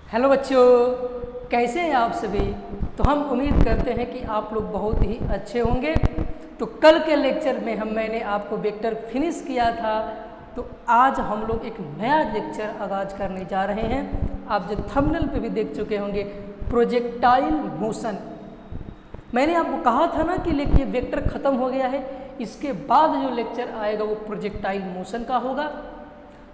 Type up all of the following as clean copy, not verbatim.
Hello बच्चों, कैसे हैं आप सभी। तो हम उम्मीद करते हैं कि आप लोग बहुत ही अच्छे होंगे। तो कल के लेक्चर में मैंने आपको वेक्टर फिनिश किया था, तो आज हम लोग एक नया लेक्चर आगाज करने जा रहे हैं। आप जो थंबनेल पे भी देख चुके होंगे, प्रोजेक्टाइल मोशन। मैंने आपको कहा था ना कि लेकिन ये वेक्टर ख़त्म हो गया है, इसके बाद जो लेक्चर आएगा वो प्रोजेक्टाइल मोशन का होगा।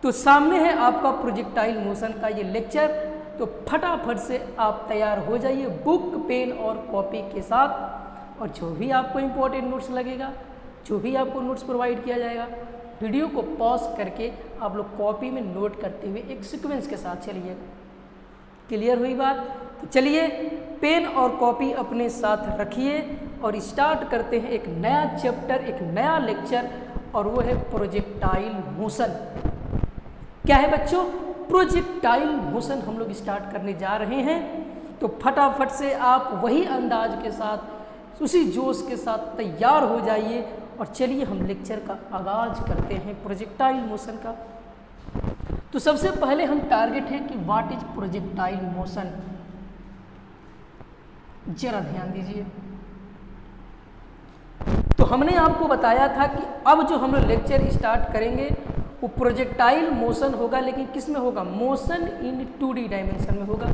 तो सामने है आपका प्रोजेक्टाइल मोशन का ये लेक्चर। तो फटाफट से आप तैयार हो जाइए बुक, पेन और कॉपी के साथ, और जो भी आपको इम्पोर्टेंट नोट्स लगेगा, जो भी आपको नोट्स प्रोवाइड किया जाएगा, वीडियो को पॉज करके आप लोग कॉपी में नोट करते हुए एक सीक्वेंस के साथ चलिएगा। क्लियर हुई बात? तो चलिए पेन और कॉपी अपने साथ रखिए और स्टार्ट करते हैं एक नया चैप्टर, एक नया लेक्चर, और वो है प्रोजेक्टाइल मोशन। क्या है बच्चों? प्रोजेक्टाइल मोशन हम लोग स्टार्ट करने जा रहे हैं। तो फटाफट से आप वही अंदाज के साथ, उसी जोश के साथ तैयार हो जाइए और चलिए हम लेक्चर का आगाज करते हैं प्रोजेक्टाइल मोशन का। तो सबसे पहले हम टारगेट है कि व्हाट इज प्रोजेक्टाइल मोशन। जरा ध्यान दीजिए। तो हमने आपको बताया था कि अब जो हम लोग लेक्चर स्टार्ट करेंगे वो प्रोजेक्टाइल मोशन होगा, लेकिन किस में होगा? मोशन इन 2D डायमेंशन में होगा।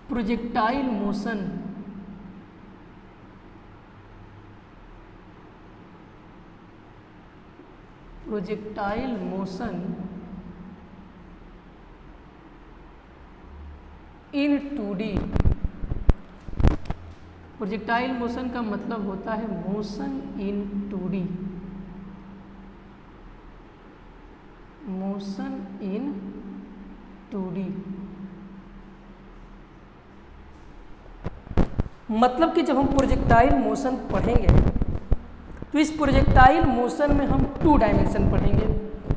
Projectile motion in 2D। Projectile motion का मतलब होता है motion in 2D। Motion in 2D मतलब कि जब हम प्रोजेक्टाइल मोशन पढ़ेंगे तो इस प्रोजेक्टाइल मोशन में हम 2 डायमेंशन पढ़ेंगे।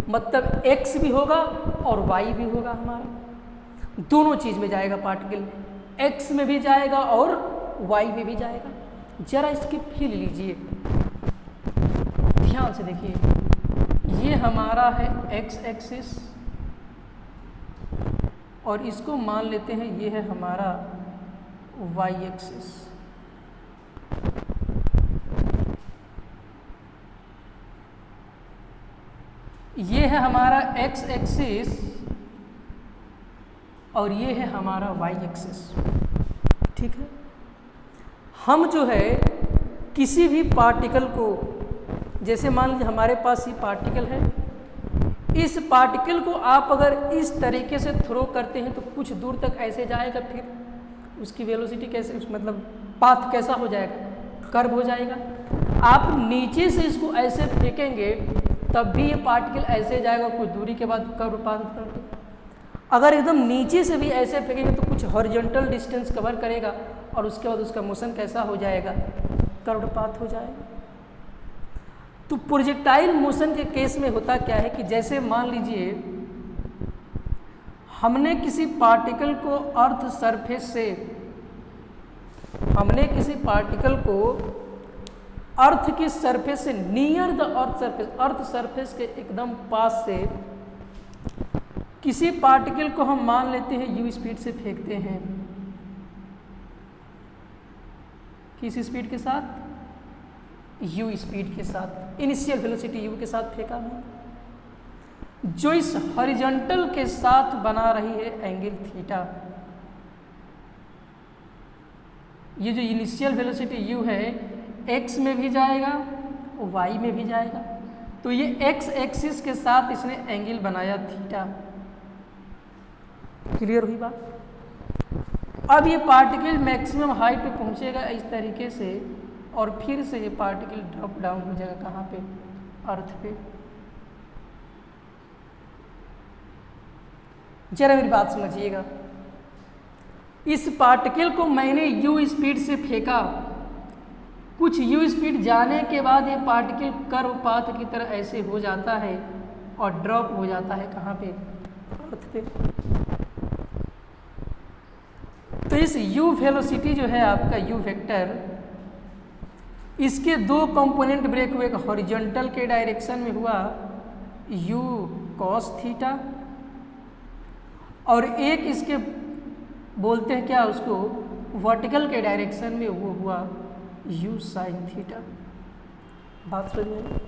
मतलब x भी होगा और y भी होगा। हमारा दोनों चीज में जाएगा पार्टिकल, x में भी जाएगा और y में भी जाएगा। जरा इसकी फील लीजिए, ध्यान से देखिए। ये हमारा है x एक्सिस और इसको मान लेते हैं ये है हमारा y एक्सिस। ये है हमारा x एक्सिस और ये है हमारा y एक्सिस। ठीक है। हम जो है किसी भी पार्टिकल को, जैसे मान लीजिए हमारे पास ये पार्टिकल है, इस पार्टिकल को आप अगर इस तरीके से थ्रो करते हैं तो कुछ दूर तक ऐसे जाएगा, फिर उसकी वेलोसिटी कैसे, मतलब पाथ कैसा हो जाएगा? कर्व हो जाएगा। आप नीचे से इसको ऐसे फेंकेंगे तब भी ये पार्टिकल ऐसे जाएगा, कुछ दूरी के बाद कर्व पाथ करके। अगर एकदम नीचे से भी ऐसे फेंकेंगे तो कुछ हॉरिजॉन्टल डिस्टेंस कवर करेगा और उसके बाद उसका मोशन कैसा हो जाएगा? कर्व पाथ हो जाएगा। तो प्रोजेक्टाइल मोशन के केस में होता क्या है कि जैसे मान लीजिए हमने किसी पार्टिकल को अर्थ सरफेस से, हमने किसी पार्टिकल को अर्थ की सरफेस से, near the earth surface, earth surface के एकदम पास से किसी पार्टिकल को हम मान लेते हैं u स्पीड से फेंकते हैं। किस स्पीड के साथ? u स्पीड के साथ, इनिशियल वेलोसिटी u के साथ फेंका मैंने, जो इस हॉरिजॉन्टल के साथ बना रही है एंगल थीटा। ये जो इनिशियल वेलोसिटी u है x में भी जाएगा और y में भी जाएगा। तो ये x एक्सिस के साथ इसने एंगल बनाया थीटा। क्लियर हुई बात? अब ये पार्टिकल मैक्सिमम हाइट पे पहुंचेगा इस तरीके से और फिर से ये पार्टिकल ड्रॉप डाउन हो जाएगा। कहाँ पे? अर्थ पे। जरा मेरी बात समझिएगा। इस पार्टिकल को मैंने u स्पीड से फेंका, कुछ u स्पीड जाने के बाद ये पार्टिकल कर्व पाथ की तरह ऐसे हो जाता है और ड्रॉप हो जाता है। कहाँ पे? अर्थ पे। तो इस u वेलोसिटी जो है आपका u वेक्टर, इसके 2 कंपोनेंट ब्रेक हुए। एक हॉरिजॉन्टल के डायरेक्शन में हुआ u cos थीटा और एक इसके बोलते हैं क्या उसको, वर्टिकल के डायरेक्शन में वो हुआ u sin थीटा। बात समझ में?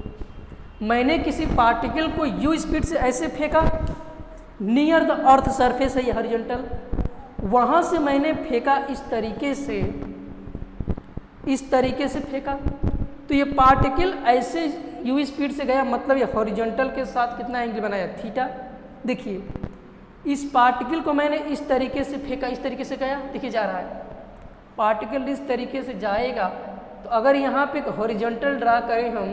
मैंने किसी पार्टिकल को u स्पीड से ऐसे फेंका, नियर द अर्थ सरफेस है ये हॉरिजॉन्टल, वहाँ से मैंने फेंका इस तरीके से फेंका, तो ये पार्टिकल ऐसे u स्पीड से गया, मतलब ये हॉरिजॉन्टल के साथ कितना एंगल बनाया, थीटा। देखिए इस पार्टिकल को मैंने इस तरीके से फेंका, इस तरीके से गया, देखिए जा रहा है पार्टिकल इस तरीके से जाएगा। तो अगर यहाँ पे एक हॉरिजॉन्टल ड्रा करें हम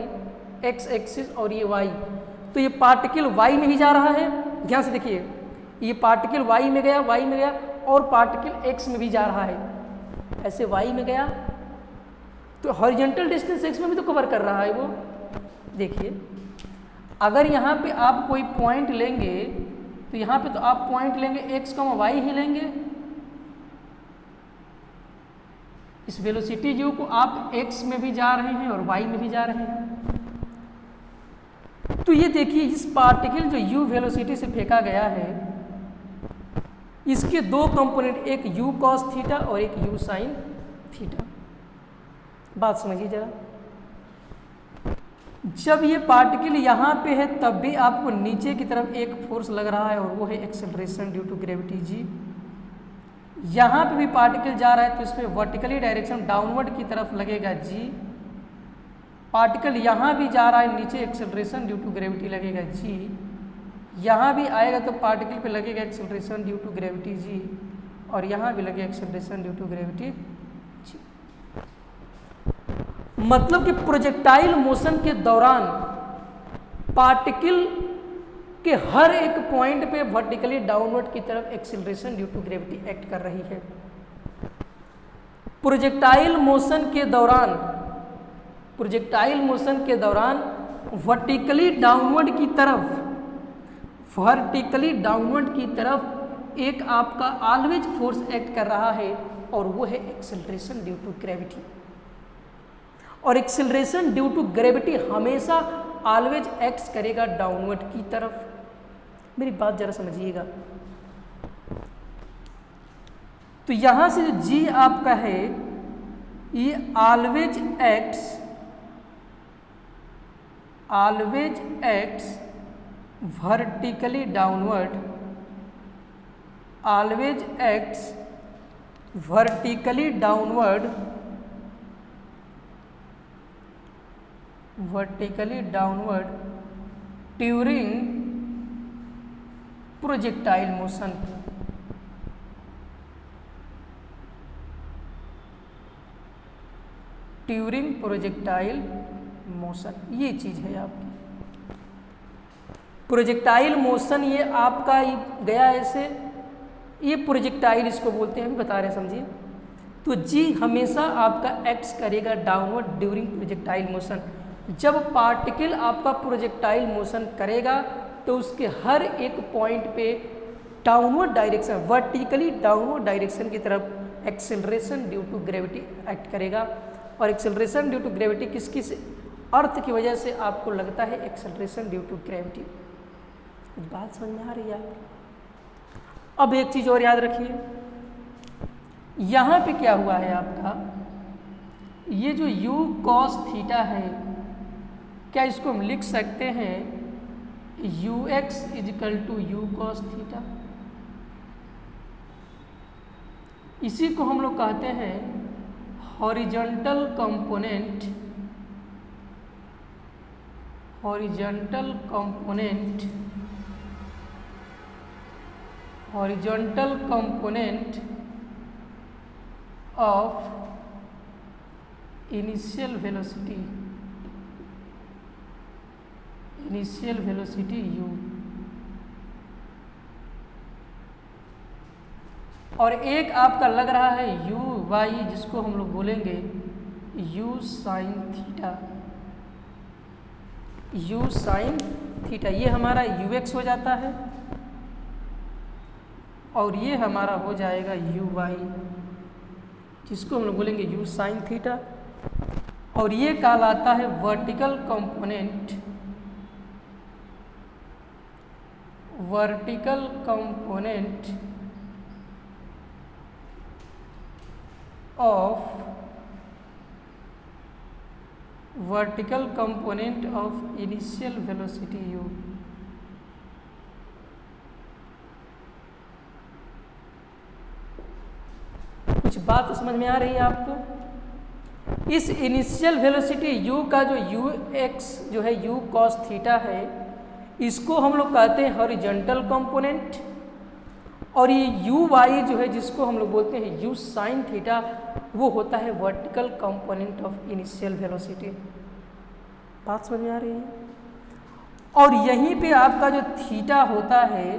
एक्स एक्सिस और ये वाई, तो ये पार्टिकल वाई में भी जा रहा है, ध्यान से देखिए ये पार्टिकल वाई में गया और पार्टिकल एक्स में भी जा रहा है, ऐसे वाई में गया तो हॉरिजॉन्टल डिस्टेंस एक्स में भी तो कवर कर रहा है वो। देखिए अगर यहाँ पे आप कोई पॉइंट लेंगे तो यहाँ पे तो आप पॉइंट लेंगे एक्स का वाई ही लेंगे, इस वेलोसिटी u को आप x में भी जा रहे हैं और y में भी जा रहे हैं। तो ये देखिए इस पार्टिकल जो u वेलोसिटी से फेंका गया है, इसके दो कंपोनेंट, एक u cos थीटा और एक u sin थीटा। बात समझिए जरा, जब ये पार्टिकल यहाँ पे है तब भी आपको नीचे की तरफ एक फोर्स लग रहा है और वो है acceleration due to gravity g। यहाँ पे भी पार्टिकल जा रहा है तो इसमें वर्टिकली डायरेक्शन डाउनवर्ड की तरफ लगेगा g। पार्टिकल यहाँ भी जा रहा है नीचे, एक्सेलरेशन ड्यू टू ग्रेविटी लगेगा g। यहाँ भी आएगा तो पार्टिकल पे लगेगा acceleration due to gravity g और यहाँ भी लगेगा acceleration due to gravity g। मतलब कि प्रोजेक्टाइल मोशन के दौरान पार्टिकल कि हर एक पॉइंट पे वर्टिकली डाउनवर्ड की तरफ acceleration due to gravity act कर रही है। प्रोजेक्टाइल मोशन के दौरान वर्टिकली डाउनवर्ड की तरफ एक आपका ऑलवेज फोर्स एक्ट कर रहा है और वो है एक्सीलरेशन ड्यू टू ग्रेविटी। और एक्सीलरेशन ड्यू टू ग्रेविटी हमेशा ऑलवेज एक्ट करेगा डाउनवर्ड की तरफ। मेरी बात जरा समझिएगा, तो यहां से जो g आपका है ये always acts vertically downward, always acts vertically downward during projectile motion. During projectile motion ये चीज है आपकी। प्रोजेक्टाइल मोशन ये आपका गया ऐसे, ये प्रोजेक्टाइल इसको बोलते हैं, हम बता रहे हैं समझिए। तो जी हमेशा आपका एक्ट करेगा डाउनवर्ड ड्यूरिंग प्रोजेक्टाइल मोशन। जब पार्टिकल आपका प्रोजेक्टाइल मोशन करेगा तो उसके हर एक पॉइंट पे downward direction, vertically downward direction की तरफ acceleration due to gravity act करेगा। और एक्सेलरेशन ड्यू टू ग्रेविटी किस किस अर्थ की वजह से आपको लगता है एक्सेलरेशन ड्यू टू ग्रेविटी? बात समझ में आ रही है आपकी? अब एक चीज और याद रखिए, यहाँ पे क्या हुआ है आपका, ये जो u cos थीटा है, क्या इसको हम लिख सकते हैं ux is equal to u cos theta? इसी को हम लोग कहते हैं horizontal component of initial velocity u। और एक आपका लग रहा है u y, जिसको हम लोग बोलेंगे u sin थीटा। ये हमारा ux हो जाता है और ये हमारा हो जाएगा uy, जिसको हम लोग बोलेंगे u sin थीटा। और ये कहलाता है vertical component vertical component of initial velocity u। कुछ बात समझ में आ रही है आपको? इस इनिशियल वेलोसिटी u का जो ux जो है u cos थीटा है, इसको हम लोग कहते हैं हॉरिजॉन्टल कंपोनेंट, और ये uy जो है जिसको हम लोग बोलते हैं u sin थीटा, वो होता है vertical component of initial velocity. बात समझ में आ रही है? और यहीं पे आपका जो थीटा होता है,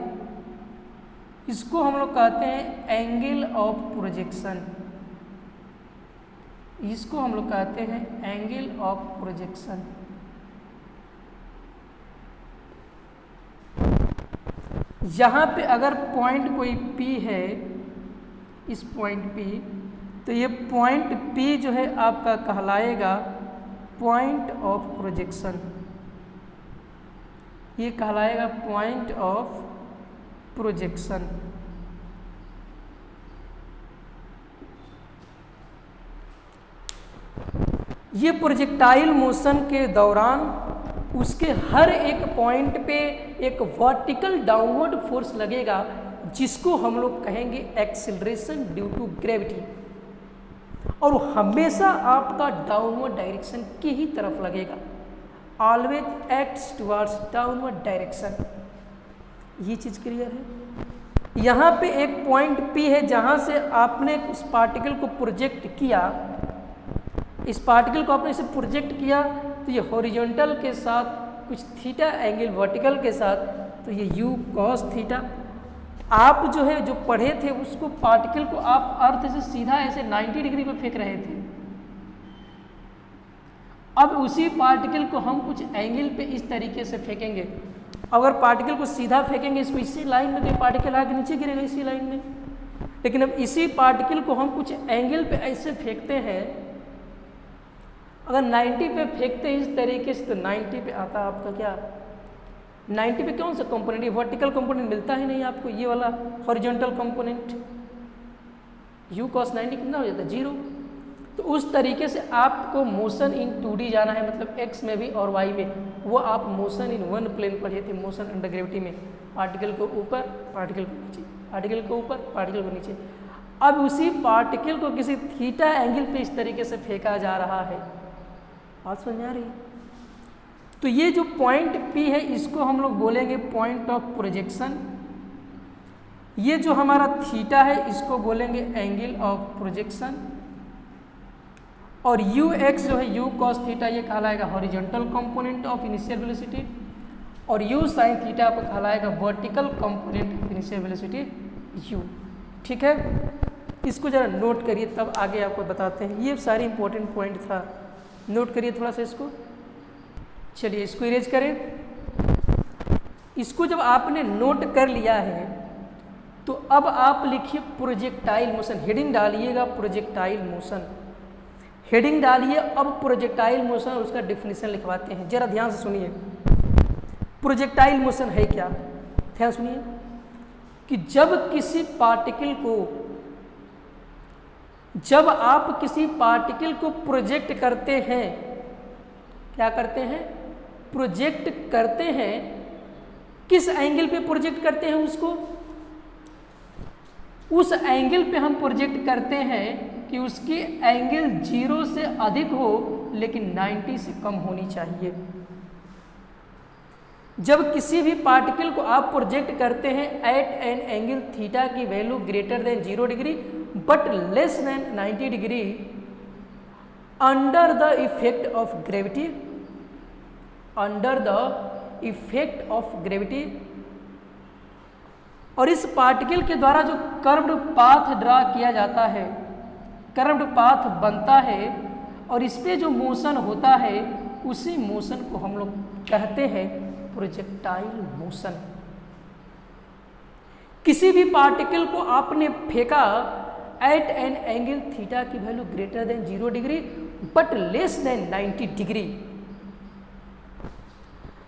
इसको हम लोग कहते हैं एंगल ऑफ प्रोजेक्शन। इसको हम लोग कहते हैं एंगल ऑफ प्रोजेक्शन। यहाँ पे अगर पॉइंट कोई P है, इस पॉइंट P, तो ये पॉइंट P जो है आपका कहलाएगा पॉइंट ऑफ प्रोजेक्शन। ये कहलाएगा पॉइंट ऑफ प्रोजेक्शन। ये प्रोजेक्टाइल मोशन के दौरान उसके हर एक पॉइंट पे एक वर्टिकल डाउनवर्ड फोर्स लगेगा, जिसको हम लोग कहेंगे एक्सीलरेशन ड्यू टू ग्रेविटी, और हमेशा आपका डाउनवर्ड डायरेक्शन की ही तरफ लगेगा। Always acts towards downward direction. ये चीज क्लियर है? यहाँ पे एक पॉइंट P है जहाँ से आपने उस पार्टिकल को प्रोजेक्ट किया, इस पार्टिकल को आपने इसे प्रोजेक्ट किया, तो ये हॉरिजॉन्टल के साथ कुछ थीटा एंगल वर्टिकल के साथ, तो ये u cos थीटा। आप जो है जो पढ़े थे उसको, पार्टिकल को आप अर्थ से सीधा ऐसे 90 डिग्री पे फेंक रहे थे। अब उसी पार्टिकल को हम कुछ एंगल पे इस तरीके से फेंकेंगे। अगर पार्टिकल को सीधा फेंकेंगे इसको इसी लाइन में, तो पार्टिकल आगे नीचे गिरेगा इसी लाइन में। लेकिन अब इसी पार्टिकल को हम कुछ एंगल पे ऐसे फेंकते हैं, अगर 90 पे फेंकते हैं इस तरीके से, तो 90 पे आता है आपका क्या, 90 पे कौन सा कंपोनेंट, ये वर्टिकल कंपोनेंट मिलता ही नहीं आपको, ये वाला हॉरिजॉन्टल कंपोनेंट। u cos 90 कितना हो जाता है, 0। तो उस तरीके से आपको मोशन इन 2D जाना है, मतलब x में भी और y में। वो आप मोशन इन वन प्लेन पढ़े थे, मोशन अंडर ग्रेविटी में, पार्टिकल को ऊपर पार्टिकल को नीचे, पार्टिकल को ऊपर पार्टिकल को नीचे। अब उसी पार्टिकल को किसी थीटा एंगल पे इस तरीके से फेंका जा रहा है। बात समझ में आ रही है? तो ये जो पॉइंट P है, इसको हम लोग बोलेंगे पॉइंट ऑफ प्रोजेक्शन। ये जो हमारा थीटा है, इसको बोलेंगे एंगल ऑफ प्रोजेक्शन। और ux जो है u cos थीटा, ये कहलाएगा horizontal component of initial velocity, और u sin थीटा पर कहलाएगा vertical component of initial velocity u। ठीक है, इसको जरा नोट करिए, तब आगे आपको बताते हैं। ये सारी इंपॉर्टेंट पॉइंट था, नोट करिए थोड़ा सा इसको। चलिए इसको इरेज करें। इसको जब आपने नोट कर लिया है, तो अब आप लिखिए प्रोजेक्टाइल मोशन। हेडिंग डालिएगा प्रोजेक्टाइल मोशन, हेडिंग डालिए। अब प्रोजेक्टाइल मोशन, उसका डेफिनेशन लिखवाते हैं। जरा ध्यान से सुनिए, प्रोजेक्टाइल मोशन है क्या, ध्यान सुनिए। कि जब आप किसी पार्टिकल को प्रोजेक्ट करते हैं, क्या करते हैं, प्रोजेक्ट करते हैं, किस एंगल पे प्रोजेक्ट करते हैं उसको, उस एंगल पे हम प्रोजेक्ट करते हैं कि उसकी एंगल 0 से अधिक हो, लेकिन 90 से कम होनी चाहिए। जब किसी भी पार्टिकल को आप प्रोजेक्ट करते हैं एट एन एंगल थीटा की value greater than 0 degree but less than 90 degree under the effect of gravity, under the effect of gravity, और इस पार्टिकल के द्वारा जो कर्व्ड पाथ ड्रा किया जाता है, कर्व्ड पाथ बनता है, और इस पे जो मोशन होता है, उसी मोशन को हम लोग कहते हैं प्रोजेक्टाइल मोशन। किसी भी पार्टिकल को आपने फेंका एट एन एंगल थीटा की value greater than 0 degree but less than 90 degree,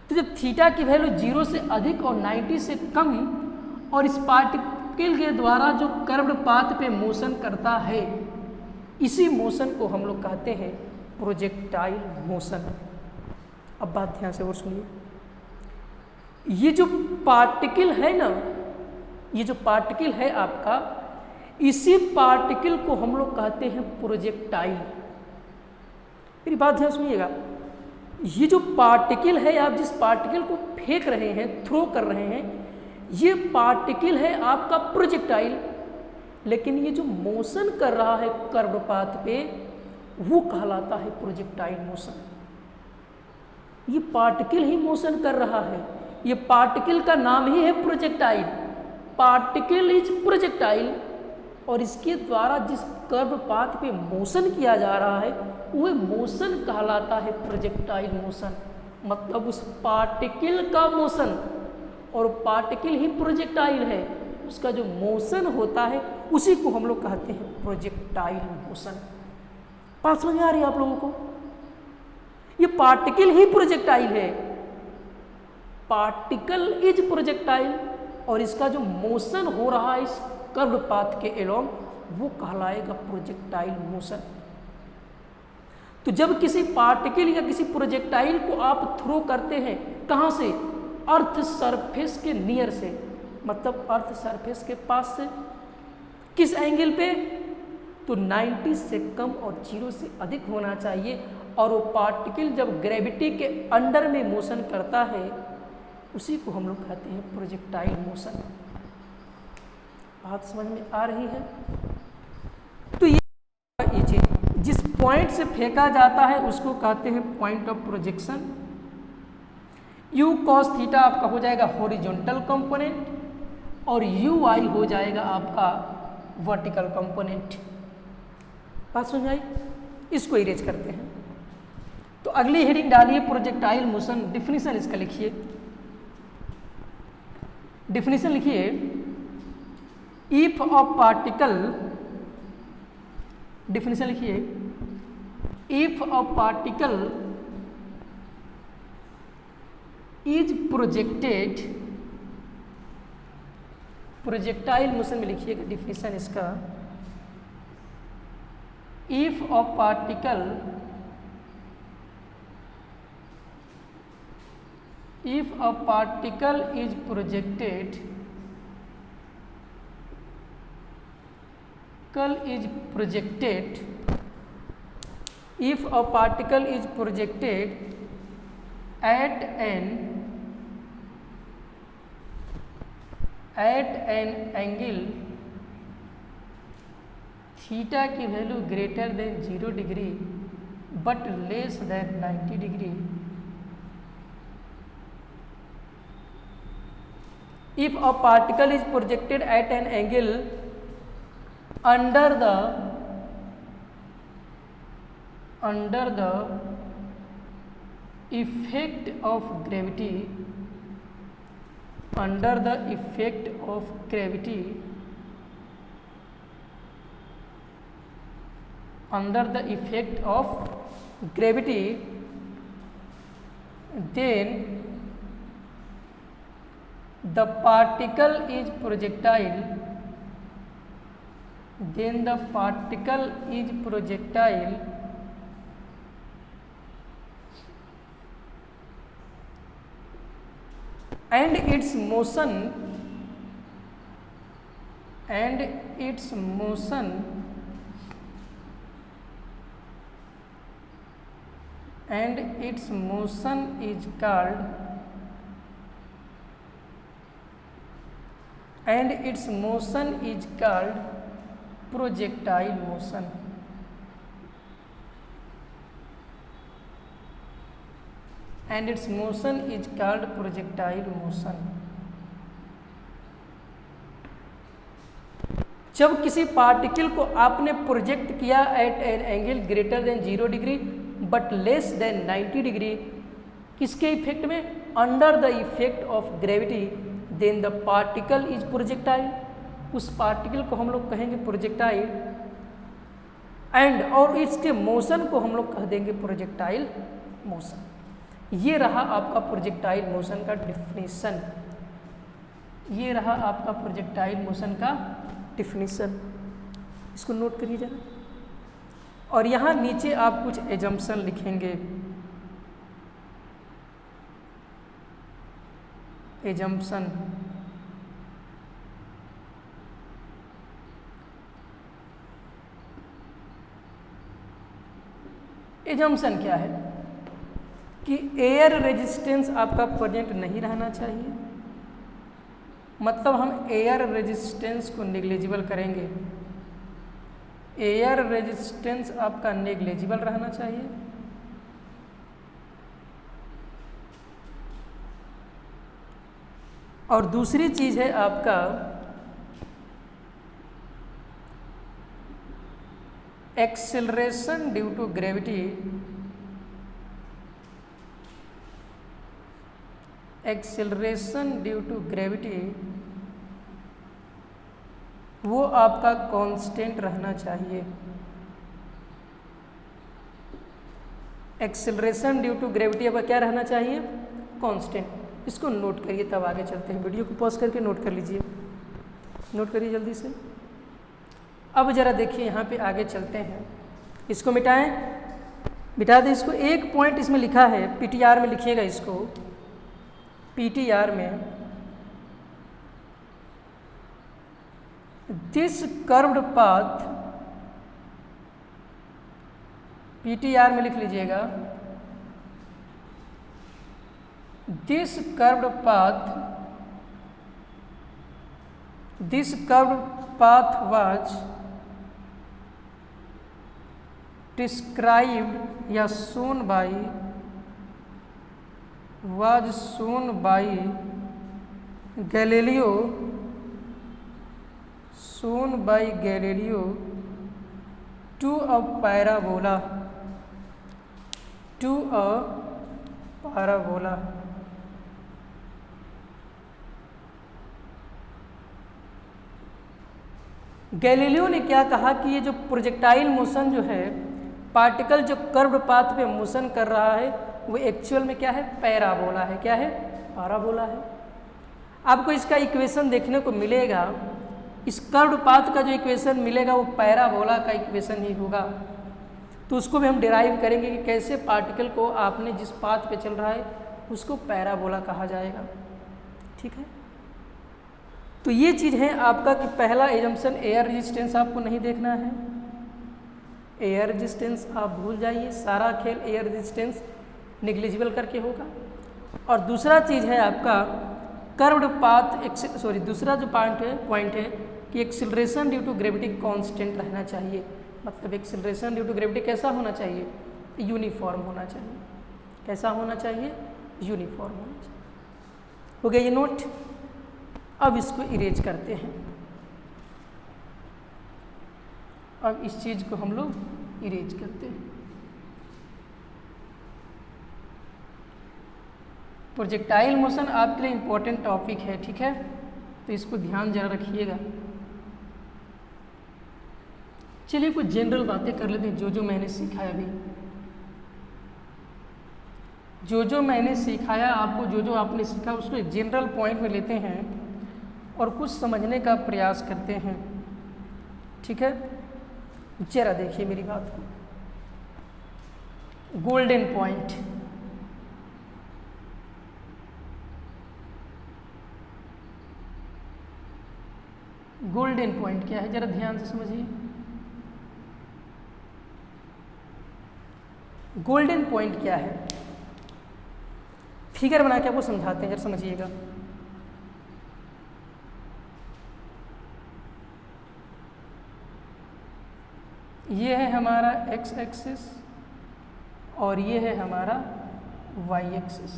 तो जब थीटा की वैल्यू 0 से अधिक और 90 से कम और इस पार्टिकल के द्वारा जो कर्व्ड पाथ पे मोशन करता है, इसी मोशन को हम लोग कहते हैं प्रोजेक्टाइल मोशन। अब बात ध्यान से और सुनिए, ये जो पार्टिकल है ना, ये जो पार्टिकल है आपका, इसी पार्टिकल को हम लोग कहते हैं प्रोजेक्टाइल। मेरी बात ध्यान सुनिएगा, ये जो पार्टिकल है, आप जिस पार्टिकल को फेंक रहे हैं, थ्रो कर रहे हैं, ये पार्टिकल है आपका प्रोजेक्टाइल, लेकिन ये जो मोशन कर रहा है कर्व पाथ पे, वो कहलाता है प्रोजेक्टाइल मोशन। ये पार्टिकल ही मोशन कर रहा है, ये पार्टिकल का नाम ही है प्रोजेक्टाइल। पार्टिकल इज प्रोजेक्टाइल, और इसके द्वारा जिस कर्व पाथ पे मोशन किया जा रहा है, वह मोशन कहलाता है प्रोजेक्टाइल मोशन। मतलब उस पार्टिकल का मोशन, और पार्टिकल ही प्रोजेक्टाइल है, उसका जो मोशन होता है उसी को हम लोग कहते हैं प्रोजेक्टाइल मोशन। बात समझ में आ रही है आप लोगों को? ये पार्टिकल ही प्रोजेक्टाइल है, पार्टिकल इज प्रोजेक्टाइल, और इसका जो मोशन हो रहा है इस कर्व पाथ के एलोंग, वो कहलाएगा प्रोजेक्टाइल मोशन। तो जब किसी पार्टिकल या किसी प्रोजेक्टाइल को आप थ्रो करते हैं, कहाँ से? अर्थ सरफेस के नियर से, मतलब अर्थ सरफेस के पास से। किस एंगल पे? तो 90 से कम और 0 से अधिक होना चाहिए, और वो पार्टिकल जब ग्रेविटी के अंडर में मोशन करता है, उसी को हम लोग कहते हैं प्रोजेक्टाइल मोशन। बात समझ में आ रही है? तो ये चीज जिस पॉइंट से फेंका जाता है उसको कहते हैं point of projection. u cos theta आपका हो जाएगा हॉरिजॉन्टल कंपोनेंट, और ui हो जाएगा आपका वर्टिकल कंपोनेंट। बात समझ आई? इसको इरेज करते हैं। तो अगली हेडिंग डालिए प्रोजेक्टाइल मोशन। डिफिनीशन इसका लिखिए, डिफिनीशन लिखिए, इफ अ पार्टिकल, डिफिनीशन लिखिए, if a particle is projected, projectile motion में लिखिएगा डिफिनीशन इसका, if a particle, if a particle is projected, if a particle is projected at an angle theta की value greater than 0 degree but less than 90 degree, if a particle is projected at an angle under the effect of gravity, under the effect of gravity, under the effect of gravity, then the particle is projectile, then the particle is projectile and its motion, and its motion, and its motion is called, and its motion is called projectile motion. And its motion is called projectile motion. जब किसी particle को आपने project किया at an angle greater than 0 degree but less than 90 degree, किसके effect में? Under the effect of gravity, then the particle is projectile, उस particle को हम लोग कहेंगे प्रोजेक्टाइल, एंड और इसके मोशन को हम लोग कह देंगे प्रोजेक्टाइल मोशन। ये रहा आपका प्रोजेक्टाइल मोशन का डिफिनीशन, ये रहा आपका प्रोजेक्टाइल मोशन का डिफिनीशन, इसको नोट करिए जरा। और यहाँ नीचे आप कुछ एजम्पशन लिखेंगे, एजम्पशन। एजम्पशन क्या है कि एयर रेजिस्टेंस आपका प्रेजेंट नहीं रहना चाहिए, मतलब हम एयर रेजिस्टेंस को नेग्लिजिबल करेंगे, एयर रेजिस्टेंस आपका नेग्लिजिबल रहना चाहिए। और दूसरी चीज़ है आपका acceleration due to gravity, acceleration due to gravity वो आपका कांस्टेंट रहना चाहिए। एक्सेलरेशन ड्यू टू ग्रेविटी आपका क्या रहना चाहिए? कांस्टेंट। इसको नोट करिए, तब आगे चलते हैं। वीडियो को पॉज करके नोट कर लीजिए, नोट करिए जल्दी से। अब जरा देखिए यहाँ पे आगे चलते हैं, इसको मिटाएं, मिटा दें इसको। एक पॉइंट इसमें लिखा है, पीटीआर में लिखिएगा इसको, पीटीआर में दिस कर्व्ड पाथ, पीटीआर में लिख लीजिएगा, this curved path, this curved path was described या shown by, was shown by Galileo, shown by Galileo to a parabola, to a parabola। Galileo ने क्या कहा कि ये जो प्रोजेक्टाइल मोशन जो है, पार्टिकल जो कर्व्ड पाथ पे मोशन कर रहा है वो एक्चुअल में क्या है? पैराबोला है। क्या है? पैराबोला है। आपको इसका इक्वेशन देखने को मिलेगा, इस कर्व्ड पाथ का जो इक्वेशन मिलेगा वो पैराबोला का इक्वेशन ही होगा। तो उसको भी हम डिराइव करेंगे कि कैसे पार्टिकल को आपने जिस पाथ पे चल रहा है उसको पैराबोला कहा जाएगा। ठीक है, तो ये चीज़ है आपका कि पहला एजम्पशन एयर रेजिस्टेंस आपको नहीं देखना है, एयर रेजिस्टेंस आप भूल जाइए, सारा खेल एयर रेजिस्टेंस नेग्लिजिबल करके होगा। और दूसरा चीज़ है आपका कर्व्ड पाथ, दूसरा जो पॉइंट है कि acceleration due to gravity constant रहना चाहिए। मतलब एक्सेलरेशन ड्यू टू ग्रेविटी कैसा होना चाहिए? यूनिफॉर्म होना चाहिए। कैसा होना चाहिए? यूनिफॉर्म होना चाहिए। हो गया ये नोट। अब इसको इरेज करते हैं। अब इस चीज़ को हम लोग इरेज करते हैं। प्रोजेक्टाइल मोशन आपके लिए इम्पोर्टेंट टॉपिक है, ठीक है, तो इसको ध्यान जरा रखिएगा। चलिए कुछ जनरल बातें कर लेते हैं, जो जो मैंने सिखाया अभी, जो जो मैंने सिखाया आपको, जो जो आपने सीखा उसको एक जनरल पॉइंट में लेते हैं और कुछ समझने का प्रयास करते हैं। ठीक है, जरा देखिए मेरी बात को। गोल्डन पॉइंट, गोल्डन पॉइंट क्या है जरा ध्यान से समझिए। गोल्डन पॉइंट क्या है? फिगर बना के आपको समझाते हैं, जरा समझिएगा। ये है हमारा एक्स एक्सिस और ये है हमारा वाई एक्सिस।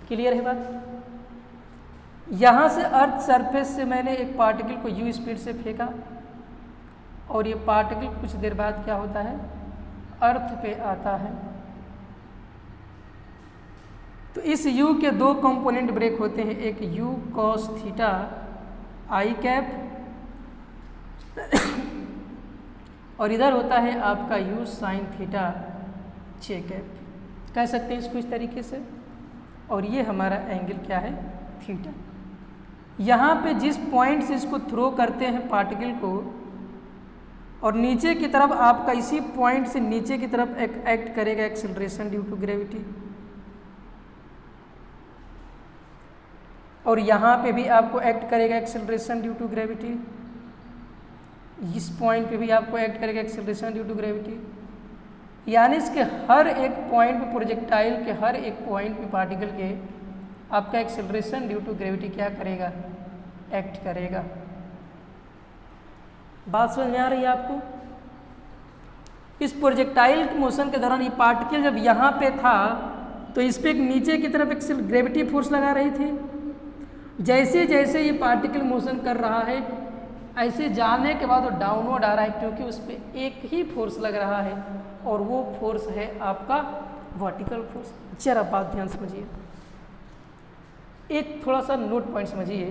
क्लियर है बात? यहाँ से अर्थ सरफेस से मैंने एक पार्टिकल को यू स्पीड से फेंका और ये पार्टिकल कुछ देर बाद क्या होता है? अर्थ पे आता है। तो इस u के दो कंपोनेंट ब्रेक होते हैं, एक u cos थीटा आई कैप और इधर होता है आपका u sin थीटा जे कैप। कह सकते हैं इसको इस तरीके से। और ये हमारा एंगल क्या है, थीटा। यहाँ पे जिस पॉइंट से इसको थ्रो करते हैं पार्टिकल को, और नीचे की तरफ आपका इसी पॉइंट से नीचे की तरफ एक्ट करेगा एक्सेलरेशन ड्यू टू ग्रेविटी, और यहाँ पे भी आपको एक्ट करेगा एक्सेलरेशन ड्यू टू ग्रेविटी, इस पॉइंट पे भी आपको एक्ट करेगा एक्सेलरेशन ड्यू टू ग्रेविटी। यानी इसके हर एक पॉइंट पे, प्रोजेक्टाइल के हर एक पॉइंट पे पार्टिकल के आपका एक्सेलरेशन ड्यू टू ग्रेविटी क्या करेगा, एक्ट करेगा। बात समझ में आ रही है आपको? इस प्रोजेक्टाइल मोशन के दौरान ये पार्टिकल जब यहाँ पे था तो इस पे एक नीचे की तरफ एक ग्रेविटी फोर्स लगा रही थी। जैसे जैसे ये पार्टिकल मोशन कर रहा है, ऐसे जाने के बाद वो डाउनवर्ड आ रहा है, क्योंकि उस पर एक ही फोर्स लग रहा है, और वो फोर्स है आपका वर्टिकल फोर्स। जरा बात ध्यान समझिए, एक थोड़ा सा नोट पॉइंट समझिए।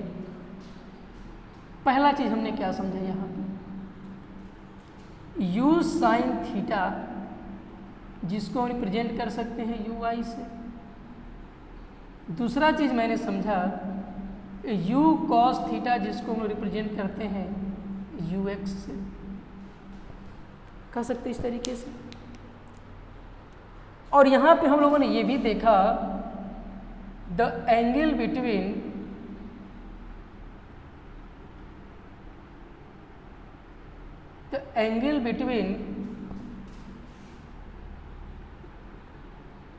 पहला चीज हमने क्या समझा यहाँ पे, u साइन थीटा, जिसको हम रिप्रेजेंट कर सकते हैं ui से। दूसरा चीज मैंने समझा u कॉस थीटा, जिसको हम रिप्रेजेंट करते हैं ux से। कह सकते इस तरीके से। और यहाँ पे हम लोगों ने ये भी देखा the angle between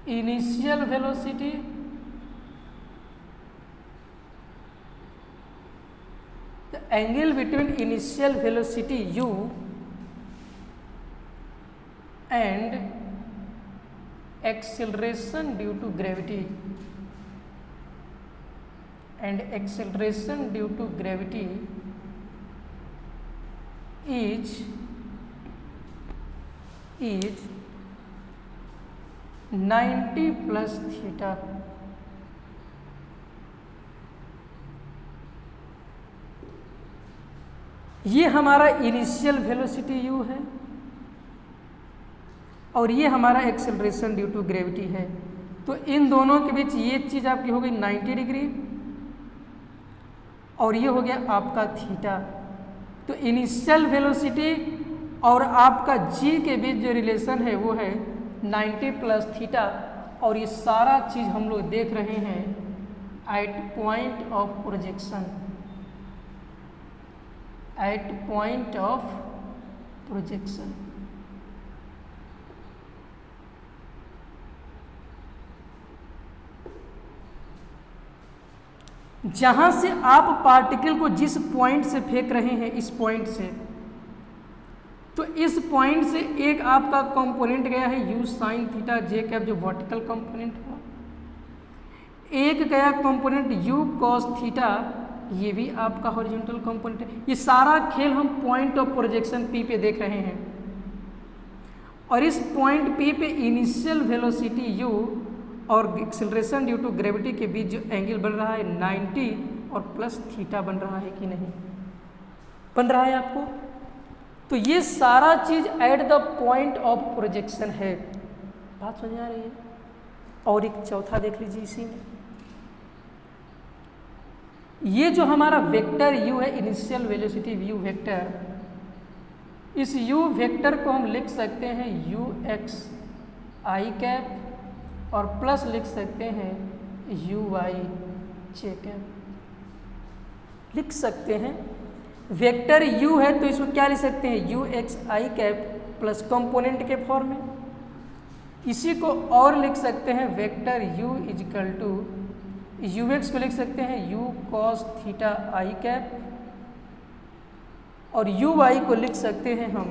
initial velocity u and acceleration due to gravity is 90 plus theta। ये हमारा इनिशियल वेलोसिटी u है और ये हमारा एक्सेलरेशन ड्यू टू ग्रेविटी है। तो इन दोनों के बीच ये चीज़ आपकी हो गई 90 डिग्री और ये हो गया आपका थीटा। तो इनिशियल वेलोसिटी और आपका g के बीच जो रिलेशन है वो है 90 प्लस थीटा। और ये सारा चीज़ हम लोग देख रहे हैं एट पॉइंट ऑफ प्रोजेक्शन, जहां से आप पार्टिकल को जिस पॉइंट से फेंक रहे हैं, इस पॉइंट से, तो इस पॉइंट से एक आपका कंपोनेंट गया है u साइन थीटा जे कैप, जो वर्टिकल कंपोनेंट हुआ। एक गया कंपोनेंट u कॉस थीटा, ये भी आपका हॉरिजॉन्टल कंपोनेंट है। ये सारा खेल हम पॉइंट ऑफ प्रोजेक्शन P पे देख रहे हैं। और इस पॉइंट P पे इनिशियल वेलोसिटी u और एक्सेलरेशन ड्यू टू ग्रेविटी के बीच जो एंगल बन रहा है 90 और प्लस थीटा बन रहा है कि नहीं बन रहा है आपको? तो ये सारा चीज eight the point of projection है। बात समझ आ रही है? और एक चौथा देख लीजिए इसी में, ये जो हमारा वेक्टर u है, इनिशियल वेलोसिटी u वेक्टर, इस u वेक्टर को हम लिख सकते हैं ux i कैप और प्लस लिख सकते हैं uy j कैप। लिख सकते हैं वेक्टर u है तो इसको क्या लिख सकते हैं ux i cap plus component के फॉर्म में। इसी को और लिख सकते हैं vector u is equal to ux को लिख सकते हैं u cos theta i cap और uy को लिख सकते हैं हम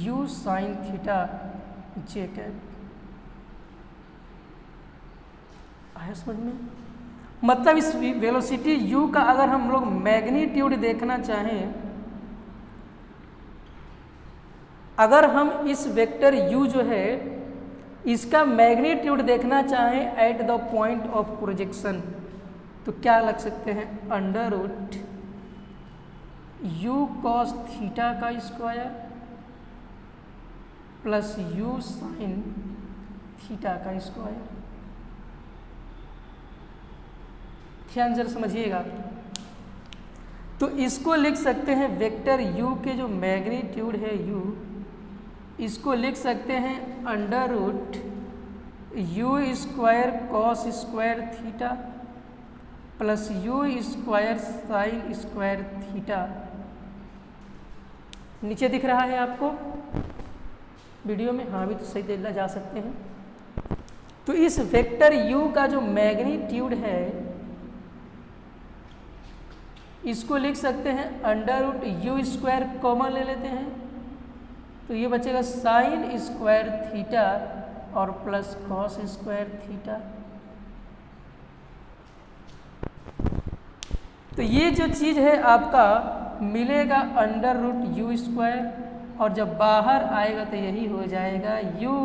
u sin theta j cap. आया समझ में? मतलब इस वेलोसिटी u का अगर हम लोग मैग्नीट्यूड देखना चाहें, अगर हम इस वेक्टर u जो है इसका मैग्नीट्यूड देखना चाहें at the point of projection, तो क्या लग सकते हैं under root u cos theta का square plus u sin theta का स्क्वायर। ध्यान जरा समझिएगा। तो इसको लिख सकते हैं वेक्टर u के जो मैग्नीट्यूड है u, इसको लिख सकते हैं under root u square cos square theta plus u square sine square theta. नीचे दिख रहा है आपको वीडियो में? हाँ, भी तो सही देखना जा सकते हैं। तो इस वेक्टर u का जो मैग्नीट्यूड है इसको लिख सकते हैं under root u square common ले लेते हैं, तो ये बचेगा साइन स्क्वायर थीटा और प्लस कॉस स्क्वायर थीटा। तो ये जो चीज़ है आपका मिलेगा अंडर रूट यू स्क्वायर, और जब बाहर आएगा तो यही हो जाएगा u।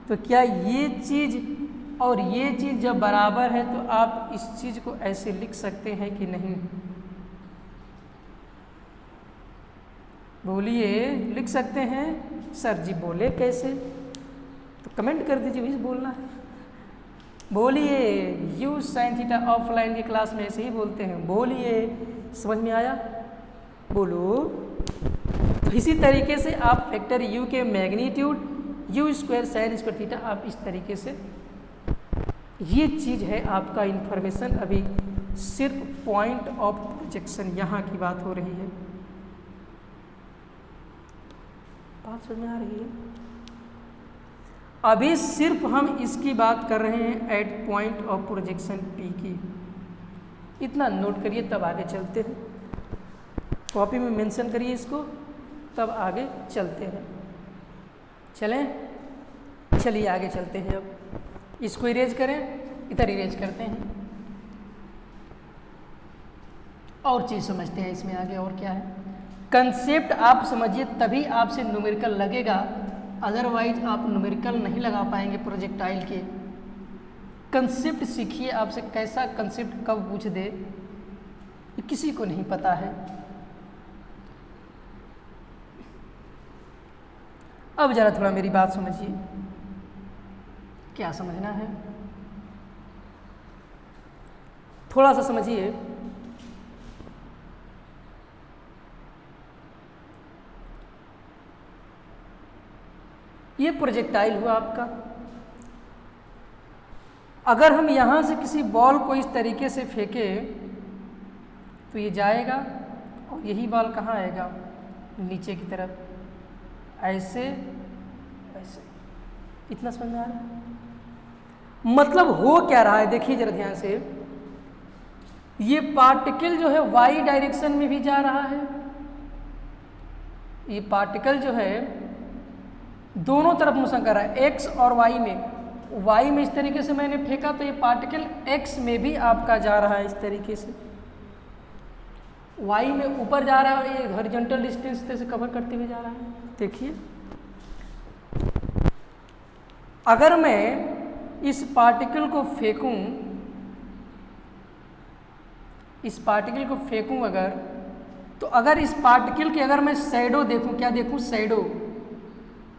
तो क्या ये चीज़ और ये चीज़ जब बराबर है तो आप इस चीज़ को ऐसे लिख सकते हैं कि नहीं? बोलिए, लिख सकते हैं? सर जी बोले कैसे? तो कमेंट कर दीजिए, भी बोलना है। बोलिए, यू साइन थीटा ऑफलाइन की क्लास में ऐसे ही बोलते हैं। बोलिए, समझ में आया? बोलो। तो इसी तरीके से आप वेक्टर u के magnitude you square sine square theta आप इस तरीके से, ये चीज़ है आपका इन्फॉर्मेशन। अभी सिर्फ पॉइंट ऑफ प्रोजेक्शन यहाँ की बात हो रही है। बात समझ में आ रही है? अभी सिर्फ हम इसकी बात कर रहे हैं at point of projection P की। इतना नोट करिए, तब आगे चलते हैं। कॉपी में मेंशन करिए इसको, तब आगे चलते हैं। चलें? चलिए आगे चलते हैं। अब इसको इरेज करें, इधर इरेज करते हैं और चीज़ समझते हैं इसमें आगे। और क्या है कंसेप्ट आप समझिए, तभी आपसे न्यूमेरिकल लगेगा, अदरवाइज आप न्यूमेरिकल नहीं लगा पाएंगे प्रोजेक्टाइल के। कंसेप्ट सीखिए। आपसे कैसा कंसेप्ट कब पूछ दे ये किसी को नहीं पता है। अब जरा थोड़ा मेरी बात समझिए, क्या समझना है थोड़ा सा समझिए। ये प्रोजेक्टाइल हुआ आपका। अगर हम यहाँ से किसी बॉल को इस तरीके से फेंकें तो ये जाएगा और यही बॉल कहाँ आएगा? नीचे की तरफ, ऐसे ऐसे। इतना समझ में आ रहा है? मतलब हो क्या रहा है देखिए जरा ध्यान से। ये पार्टिकल जो है y डायरेक्शन में भी जा रहा है, ये पार्टिकल जो है दोनों तरफ मोशन कर रहा है, x और y में। y में इस तरीके से मैंने फेंका तो ये पार्टिकल x में भी आपका जा रहा है इस तरीके से। y में ऊपर जा रहा है, ये हॉरिजॉन्टल डिस्टेंस से कवर करते हुए जा रहा है। देखिए, अगर मैं इस पार्टिकल को फेंकूं, इस पार्टिकल को फेंकूं अगर, तो अगर इस पार्टिकल के अगर मैं शैडो देखूं, क्या देखूं? शैडो।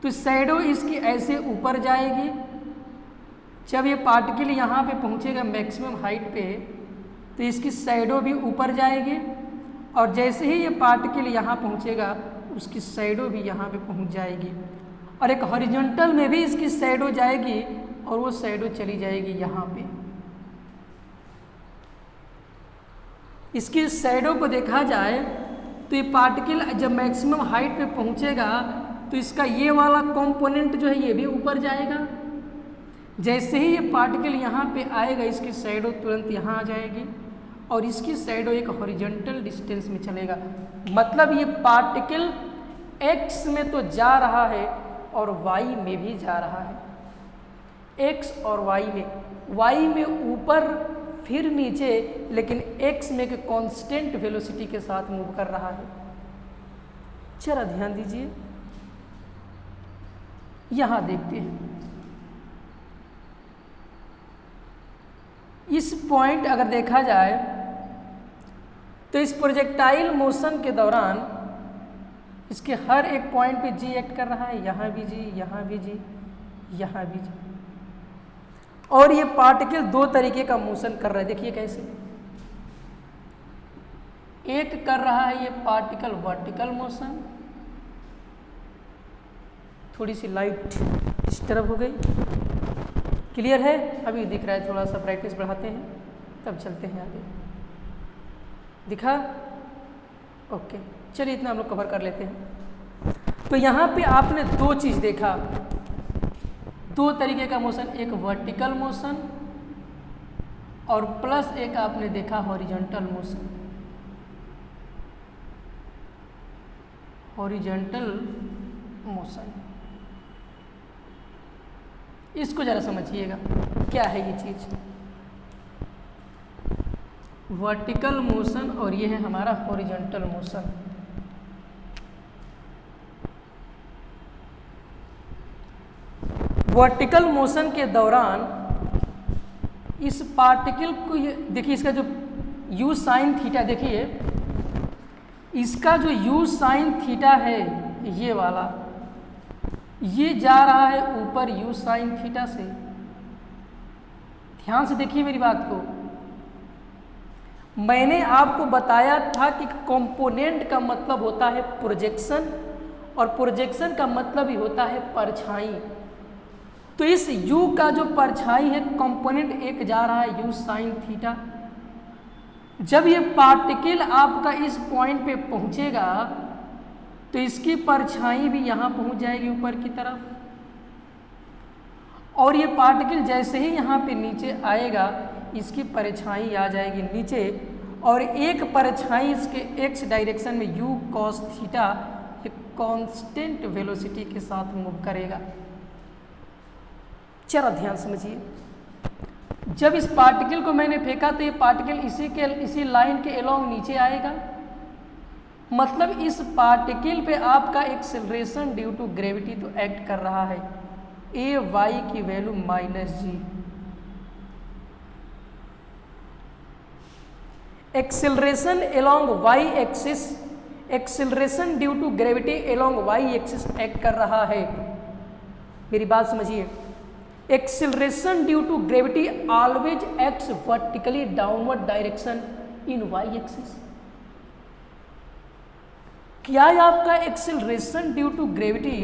तो शैडो इसकी ऐसे ऊपर जाएगी। जब ये पार्टिकल यहाँ पे पहुँचेगा मैक्सिमम हाइट पे तो इसकी शैडो भी ऊपर जाएगी, और जैसे ही ये पार्टिकल यहाँ पहुँचेगा उसकी शैडो भी यहाँ पे पहुँच जाएगी, और एक हॉरिजॉन्टल में भी इसकी शैडो जाएगी और वो शैडो चली जाएगी यहाँ पे। इसकी शैडो को देखा जाए तो ये पार्टिकल जब मैक्सिमम हाइट पे पहुँचेगा तो इसका ये वाला कंपोनेंट जो है ये भी ऊपर जाएगा। जैसे ही ये पार्टिकल यहाँ पे आएगा इसकी शैडो तुरंत यहाँ आ जाएगी और इसकी शैडो एक हॉरिजॉन्टल डिस्टेंस में चलेगा। मतलब ये पार्टिकल x में तो जा रहा है और y में भी जा रहा है। x और y में ऊपर फिर नीचे, लेकिन x में एक कांस्टेंट वेलोसिटी के साथ मूव कर रहा है। जरा ध्यान दीजिए, यहाँ देखते हैं। इस पॉइंट अगर देखा जाए तो इस प्रोजेक्टाइल मोशन के दौरान इसके हर एक पॉइंट पे जी एक्ट कर रहा है। यहाँ भी जी, यहाँ भी जी, यहाँ भी जी। और ये पार्टिकल दो तरीके का मोशन कर रहा है, देखिए कैसे। एक कर रहा है ये पार्टिकल वर्टिकल मोशन, थोड़ी सी लाइट डिस्टर्ब हो गई, क्लियर है? अभी दिख रहा है, थोड़ा सा ब्राइटनेस बढ़ाते हैं तब चलते हैं आगे। दिखा? ओके, चलिए इतना हम लोग कवर कर लेते हैं। तो यहाँ पे आपने दो चीज़ देखा, दो तरीके का मोशन, एक वर्टिकल मोशन और प्लस एक आपने देखा हॉरिजॉन्टल मोशन। हॉरिजॉन्टल मोशन, इसको जरा समझिएगा क्या है ये चीज। वर्टिकल मोशन और ये है हमारा हॉरिजॉन्टल मोशन। वर्टिकल मोशन के दौरान इस पार्टिकल को देखिए, इसका जो u साइन थीटा देखिए, इसका जो u साइन थीटा है ये वाला, ये जा रहा है ऊपर u साइन थीटा से। ध्यान से देखिए मेरी बात को, मैंने आपको बताया था कि कंपोनेंट का मतलब होता है प्रोजेक्शन और प्रोजेक्शन का मतलब ही होता है परछाई। तो इस u का जो परछाई है कंपोनेंट एक जा रहा है u साइन थीटा। जब ये पार्टिकल आपका इस पॉइंट पे पहुंचेगा तो इसकी परछाई भी यहाँ पहुंच जाएगी ऊपर की तरफ, और ये पार्टिकल जैसे ही यहाँ पे नीचे आएगा इसकी परछाई आ जाएगी नीचे, और एक परछाई इसके x डायरेक्शन में u cos थीटा एक कांस्टेंट वेलोसिटी के साथ मूव करेगा। जरा ध्यान समझिए, जब इस पार्टिकल को मैंने फेंका तो ये पार्टिकल इसी लाइन के एलोंग नीचे आएगा, मतलब इस पार्टिकल पे आपका एक्सेलरेशन ड्यू टू ग्रेविटी तो एक्ट कर रहा है, ए वाई की value -g। Acceleration along y axis, acceleration due to gravity along y axis act कर रहा है। मेरी बात समझिए, acceleration due to gravity always acts vertically downward direction in y axis. क्या है आपका एक्सेलरेशन ड्यू टू ग्रेविटी?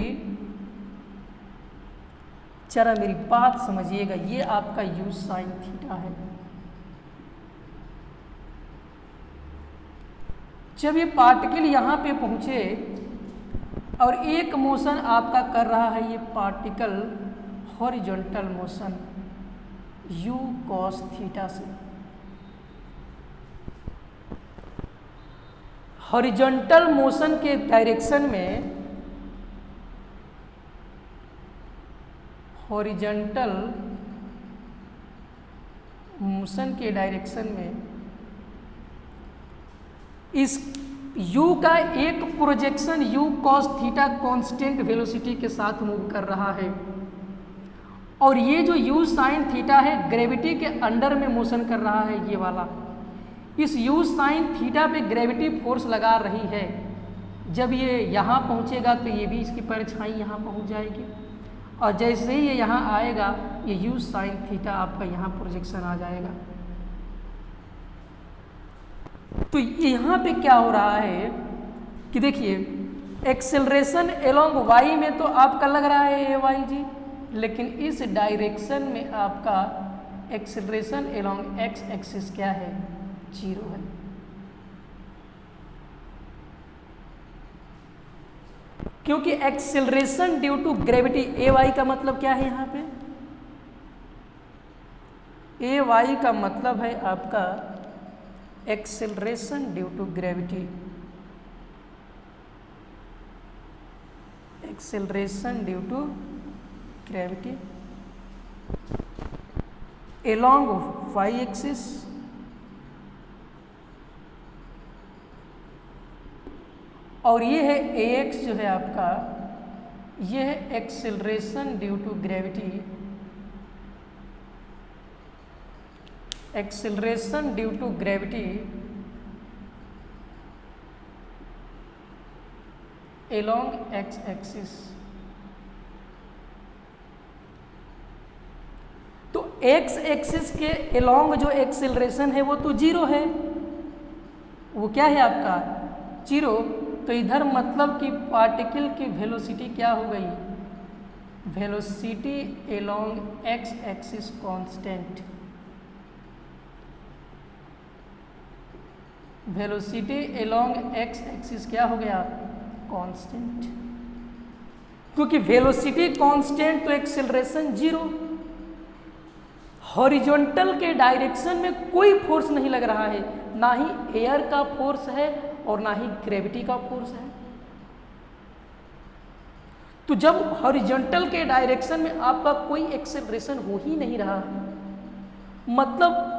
जरा मेरी बात समझिएगा, ये आपका u साइन थीटा है। जब ये पार्टिकल यहाँ पे पहुंचे और एक मोशन आपका कर रहा है ये particle horizontal motion u cos theta से, हॉरिजॉन्टल मोशन के डायरेक्शन में, हॉरिजॉन्टल मोशन के डायरेक्शन में इस u का एक projection u cos theta constant velocity के साथ मूव कर रहा है, और ये जो u साइन थीटा है ग्रेविटी के अंडर में मोशन कर रहा है ये वाला। इस u साइन थीटा पे ग्रेविटी फोर्स लगा रही है, जब ये यहाँ पहुँचेगा तो ये भी इसकी परछाई यहाँ पहुँच जाएगी, और जैसे ही ये यहाँ आएगा ये u साइन थीटा आपका यहाँ प्रोजेक्शन आ जाएगा। तो यहाँ पे क्या हो रहा है कि देखिए, एक्सेलरेशन एलोंग y में तो आपका लग रहा है ए वाई जी, लेकिन इस डायरेक्शन में आपका एक्सेलरेशन एलोंग x एक्सिस क्या है? 0 है। क्योंकि acceleration due to gravity, a y का मतलब क्या है यहाँ पे? ए वाई का मतलब है आपका acceleration due to gravity, acceleration due to gravity along y axis, और ये है ax जो है आपका, ये है acceleration due to gravity, acceleration due to gravity along x axis. तो एक्स एक्सिस के एलोंग जो एक्सेलरेशन है वो तो जीरो है, वो क्या है आपका जीरो। तो इधर मतलब कि पार्टिकल की वेलोसिटी क्या हो गई, velocity along x axis constant, velocity along x axis क्या हो गया कांस्टेंट, क्योंकि वेलोसिटी कांस्टेंट तो एक्सेलरेशन जीरो, हॉरिजॉन्टल के डायरेक्शन में कोई फोर्स नहीं लग रहा है, ना ही एयर का फोर्स है और ना ही ग्रेविटी का फोर्स है। तो जब हॉरिजॉन्टल के डायरेक्शन में आपका कोई एक्सेलरेशन हो ही नहीं रहा है, मतलब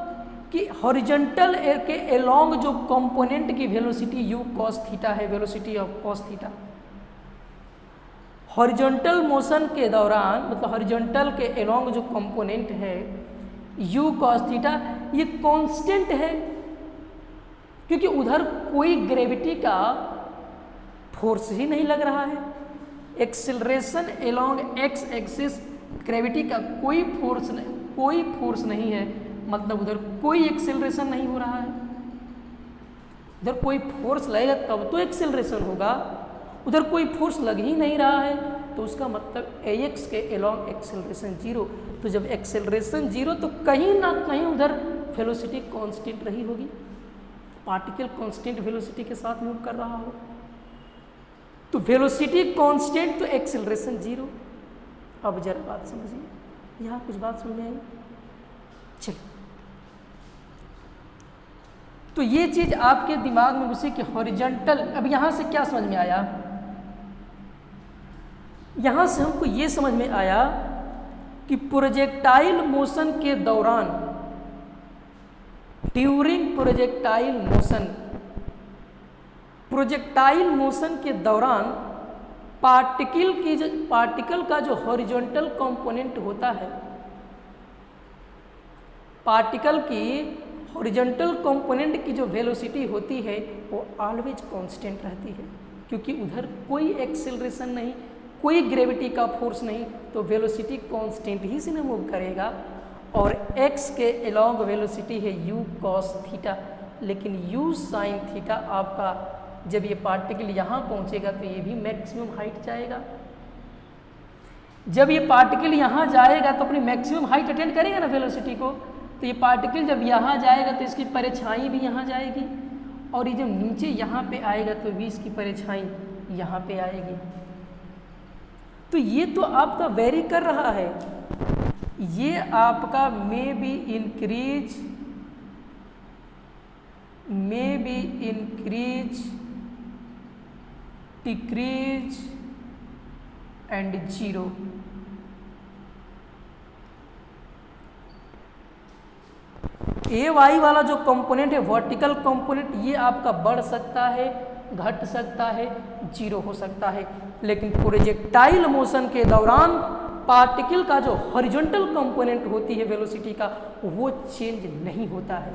कि हॉरिजॉन्टल के एलोंग जो कंपोनेंट की वेलोसिटी यू कॉस थीटा है, velocity of cos theta, horizontal motion के दौरान मतलब हॉरिजॉन्टल के एलोंग जो कंपोनेंट है यू कॉस थीटा, ये कांस्टेंट है, क्योंकि उधर कोई ग्रेविटी का फोर्स ही नहीं लग रहा है। Acceleration along x axis, gravity का कोई फोर्स नहीं है, मतलब उधर कोई एक्सेलरेशन नहीं हो रहा है। उधर कोई फोर्स लगेगा तब तो एक्सेलरेशन होगा, उधर कोई फोर्स लग ही नहीं रहा है, तो उसका मतलब ax के एलोंग एक्सेलरेशन जीरो। तो जब एक्सेलरेशन जीरो तो कहीं ना कहीं उधर वेलोसिटी कांस्टेंट रही होगी, पार्टिकल कांस्टेंट वेलोसिटी के साथ मूव कर रहा हो, तो वेलोसिटी कांस्टेंट तो एक्सेलरेशन जीरो। अब जरा बात समझिए, यहाँ कुछ बात समझ में आई? चलिए, तो ये चीज आपके दिमाग में घुसी कि हॉरिजॉन्टल, अब यहां से क्या समझ में आया, यहां से हमको ये समझ में आया कि प्रोजेक्टाइल मोशन के दौरान, ड्यूरिंग प्रोजेक्टाइल मोशन के दौरान पार्टिकल का जो हॉरिजॉन्टल कंपोनेंट होता है, पार्टिकल की हॉरिजॉन्टल कंपोनेंट की जो वेलोसिटी होती है वो ऑलवेज कांस्टेंट रहती है, क्योंकि उधर कोई एक्सेलरेशन नहीं, कोई ग्रेविटी का फोर्स नहीं, तो वेलोसिटी कांस्टेंट ही से मूव करेगा। और x के एलोंग वेलोसिटी है u cos थीटा, लेकिन u sin थीटा आपका जब ये पार्टिकल यहाँ पहुँचेगा तो ये भी मैक्सिमम हाइट जाएगा। जब ये पार्टिकल यहाँ जाएगा तो अपनी मैक्सिमम हाइट अटेंड करेगा ना वेलोसिटी को, तो ये पार्टिकल जब यहाँ जाएगा तो इसकी परछाई भी यहाँ जाएगी, और ये जब नीचे यहाँ पे आएगा तो भी इसकी परछाई यहाँ पे आएगी। तो ये तो आपका वेरी कर रहा है, ये आपका may be increase decrease and zero. A y वाला जो कंपोनेंट है वर्टिकल कंपोनेंट, ये आपका बढ़ सकता है, घट सकता है, जीरो हो सकता है, लेकिन प्रोजेक्टाइल मोशन के दौरान पार्टिकल का जो हॉरिजॉन्टल कंपोनेंट होती है वेलोसिटी का, वो चेंज नहीं होता है।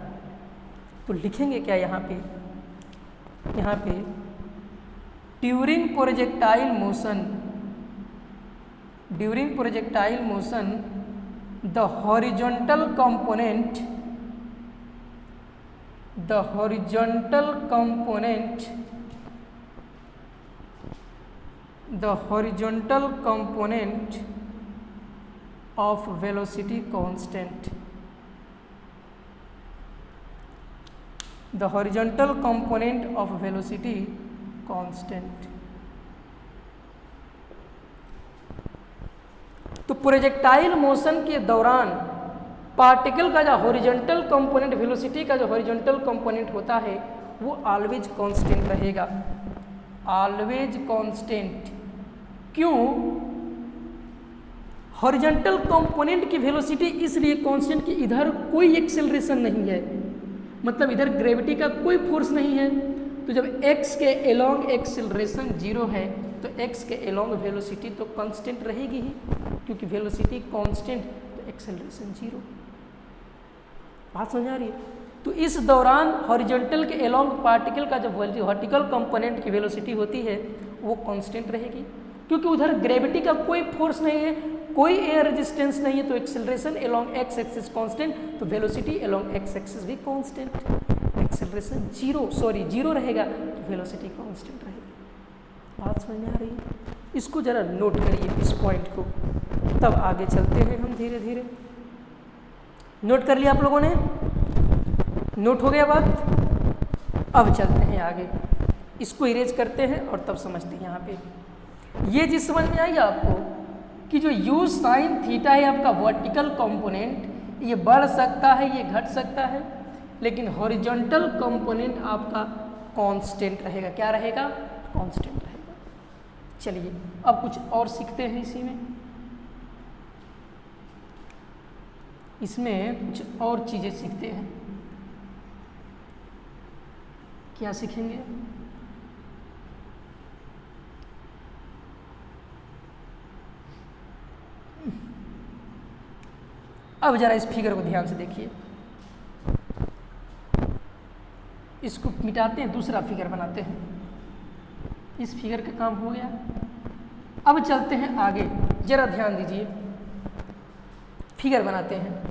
तो लिखेंगे क्या यहाँ पे during projectile motion the horizontal component of velocity constant, the horizontal component of velocity constant। तो प्रोजेक्टाइल मोशन के दौरान पार्टिकल का जो हॉरिजॉन्टल कंपोनेंट, वेलोसिटी का जो हॉरिजॉन्टल कंपोनेंट होता है वो ऑलवेज कांस्टेंट रहेगा, ऑलवेज कांस्टेंट। क्यों? हॉरिजॉन्टल कंपोनेंट की वेलोसिटी इसलिए कांस्टेंट कि इधर कोई एक्सेलरेशन नहीं है, मतलब इधर ग्रेविटी का कोई फोर्स नहीं है। तो जब x के एलोंग एक्सेलरेशन जीरो है तो x के एलोंग वेलोसिटी तो कांस्टेंट रहेगी ही, क्योंकि वेलोसिटी कांस्टेंट तो एक्सेलरेशन जीरो। बात समझ आ रही है? तो इस दौरान हॉरिजॉन्टल के एलोंग पार्टिकल का जो वर्टिकल कंपोनेंट की वेलोसिटी होती है वो कांस्टेंट रहेगी, क्योंकि उधर ग्रेविटी का कोई फोर्स नहीं है, कोई एयर रेजिस्टेंस नहीं है तो acceleration along x axis constant, तो वेलोसिटी अलोंग एक्स एक्सिस भी कांस्टेंट। एक्सेलरेशन जीरो रहेगा तो वेलोसिटी कांस्टेंट रहेगी। बात समझ में आ रही है? इसको जरा नोट करिए इस पॉइंट को, तब आगे चलते हैं हम धीरे धीरे। नोट कर लिया आप लोगों ने? नोट हो गया बात? अब चलते हैं आगे, इसको इरेज करते हैं और तब समझते हैं। यहाँ पे ये चीज समझ में आई आपको कि जो u साइन थीटा है आपका वर्टिकल कंपोनेंट, ये बढ़ सकता है, ये घट सकता है, लेकिन हॉरिजॉन्टल कंपोनेंट आपका कांस्टेंट रहेगा। क्या रहेगा? कांस्टेंट रहेगा। चलिए अब कुछ और सीखते हैं इसी में। इसमें कुछ और चीजें सीखते हैं। क्या सीखेंगे? अब जरा इस फिगर को ध्यान से देखिए, इसको मिटाते हैं, दूसरा फिगर बनाते हैं। इस फिगर का काम हो गया। अब चलते हैं आगे, जरा ध्यान दीजिए, फिगर बनाते हैं।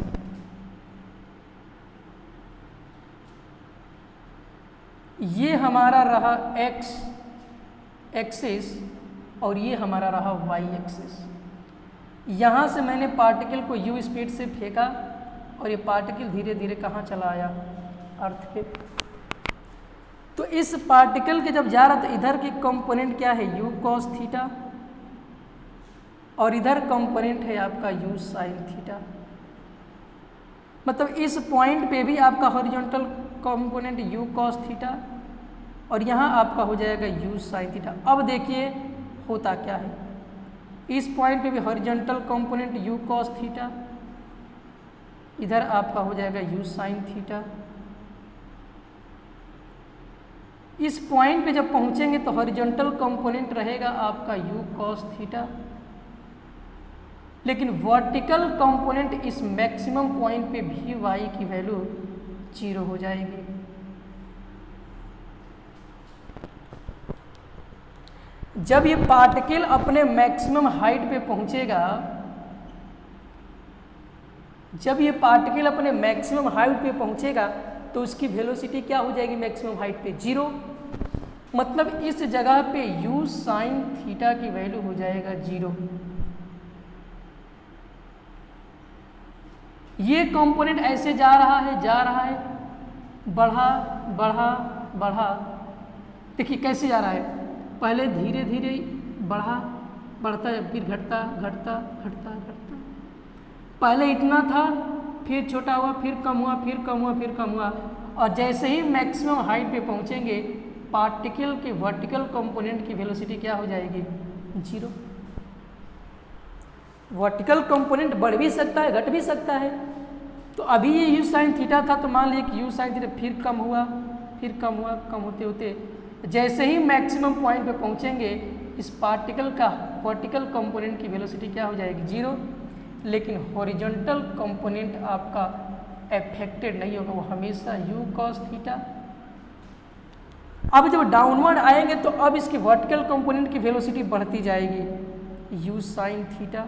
ये हमारा रहा x एक्सिस और ये हमारा रहा y एक्सिस। यहाँ से मैंने पार्टिकल को u स्पीड से फेंका और ये पार्टिकल धीरे धीरे कहाँ चला आया? अर्थ पे। तो इस पार्टिकल के जब जा रहा तो इधर की कंपोनेंट क्या है? u cos थीटा, और इधर कंपोनेंट है आपका u sin थीटा। मतलब इस पॉइंट पे भी आपका horizontal component u cos theta और यहाँ आपका हो जाएगा u sin थीटा। अब देखिए होता क्या है, इस पॉइंट पे भी horizontal component u cos theta, इधर आपका हो जाएगा u sin थीटा। इस पॉइंट पे जब पहुंचेंगे तो हॉरिजॉन्टल कंपोनेंट रहेगा आपका u cos थीटा, लेकिन वर्टिकल कंपोनेंट इस मैक्सिमम पॉइंट पे भी y की वैल्यू 0 हो जाएगी। जब ये पार्टिकल अपने मैक्सिमम हाइट पे पहुंचेगा, जब ये पार्टिकल अपने मैक्सिमम हाइट पे पहुंचेगा तो उसकी वेलोसिटी क्या हो जाएगी? मैक्सिमम हाइट पे 0। मतलब इस जगह पे u sin थीटा की वैल्यू हो जाएगा 0। ये कंपोनेंट ऐसे जा रहा है, बढ़ा बढ़ा बढ़ा। देखिए कैसे जा रहा है, पहले धीरे धीरे बढ़ा, बढ़ता है, फिर घटता घटता घटता घटता। पहले इतना था, फिर छोटा हुआ, फिर कम हुआ, फिर कम हुआ, फिर कम हुआ, और जैसे ही मैक्सिमम हाइट पे पहुंचेंगे पार्टिकल के वर्टिकल कंपोनेंट की वेलोसिटी क्या हो जाएगी? 0। वर्टिकल कंपोनेंट बढ़ भी सकता है, घट भी सकता है। तो अभी ये u sin थीटा था, तो मान लीजिए कि u sin थीटा फिर कम हुआ, फिर कम हुआ, कम होते होते जैसे ही मैक्सिमम पॉइंट पे पहुंचेंगे इस पार्टिकल का वर्टिकल कंपोनेंट की वेलोसिटी क्या हो जाएगी? 0। लेकिन हॉरिजॉन्टल कंपोनेंट आपका अफेक्टेड नहीं होगा, वो हमेशा u cos थीटा। अब जब डाउनवर्ड आएंगे तो अब इसकी वर्टिकल कंपोनेंट की वेलोसिटी बढ़ती जाएगी u sin थीटा,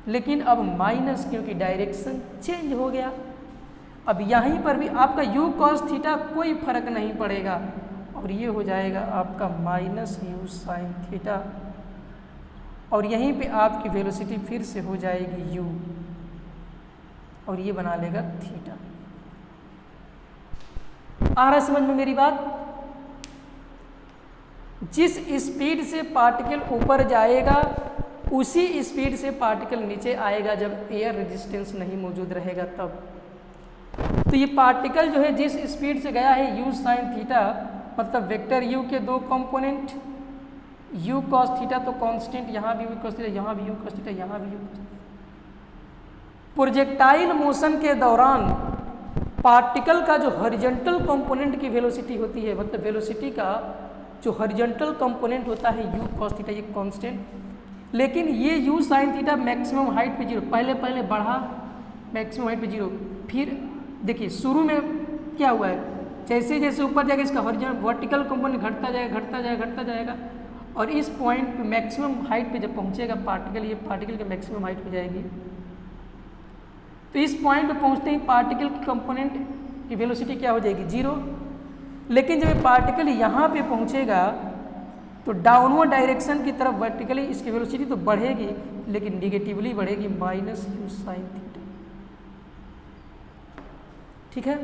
लेकिन अब माइनस, क्योंकि डायरेक्शन चेंज हो गया। अब यहीं पर भी आपका u cos थीटा कोई फर्क नहीं पड़ेगा और ये हो जाएगा आपका माइनस u sin थीटा, और यहीं पे आपकी वेलोसिटी फिर से हो जाएगी u और ये बना लेगा थीटा। आ रहा है समझ में मेरी बात? जिस स्पीड से पार्टिकल ऊपर जाएगा उसी स्पीड से पार्टिकल नीचे आएगा जब एयर रेजिस्टेंस नहीं मौजूद रहेगा तब। तो ये पार्टिकल जो है जिस स्पीड से गया है u sin थीटा, मतलब वेक्टर u के दो कंपोनेंट u cos थीटा, तो कांस्टेंट यहाँ भी u cos थीटा, यहाँ भी u cos थीटा, यहाँ भी u cos theta. Projectile motion के दौरान पार्टिकल का जो हॉरिजॉन्टल कंपोनेंट की वेलोसिटी होती है, मतलब वेलोसिटी का जो हॉरिजॉन्टल कंपोनेंट होता है u cos थीटा, ये कांस्टेंट, लेकिन ये u sin theta maximum height पे 0, पहले बढ़ा मैक्सिमम हाइट पे 0, फिर देखिए शुरू में क्या हुआ है, जैसे जैसे ऊपर जाएगा इसका हॉरिजॉन्टल वर्टिकल कंपोनेंट घटता जाएगा, और इस पॉइंट पे मैक्सिमम हाइट पे जब पहुंचेगा पार्टिकल, ये पार्टिकल की मैक्सिमम हाइट हो जाएगी। तो इस पॉइंट पे पहुंचते ही पार्टिकल की कंपोनेंट की वेलोसिटी क्या हो जाएगी, 0। लेकिन जब ये पार्टिकल यहाँ पे पहुंचेगा तो डाउनवर्ड डायरेक्शन की तरफ वर्टिकली इसकी वेलोसिटी तो बढ़ेगी, लेकिन निगेटिवली बढ़ेगी, माइनस u sin थीटा। ठीक है,